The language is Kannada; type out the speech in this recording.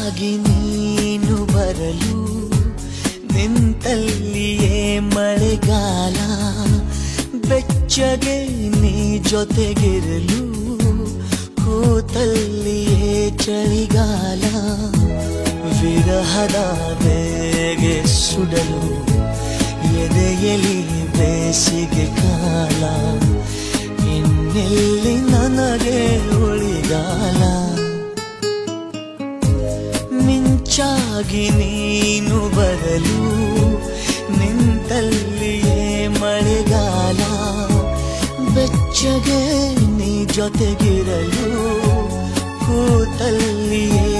ಮಿಂಚಾಗಿ ನೀನು ಬರಲು ನಿಂತಲ್ಲಿಯೇ ಮಳೆಗಾಲ, ಬೆಚ್ಚಗೆ ನೀ ಜೊತೆಗಿರಲು ಕೂತಲ್ಲಿಯೇ ಚಳಿಗಾಲ. ವಿರಹದ ಬೇಗೆ ಸುಡಲು ಎದೆಯಲಿ ಬೇಸಿಗೆ ಕಾಲ, ಇನ್ನೆಲ್ಲಿ ನನಗೆ ಉಳಿಗಾಲ. ಮಿಂಚಾಗಿ ನೀನು ಬರಲು ನಿಂತಲ್ಲಿಯೇ ಮಳೆಗಾಲ, ಬೆಚ್ಚಗೆ ನೀ ಜೊತೆಗಿರಲು ಕೂತಲ್ಲಿಯೇ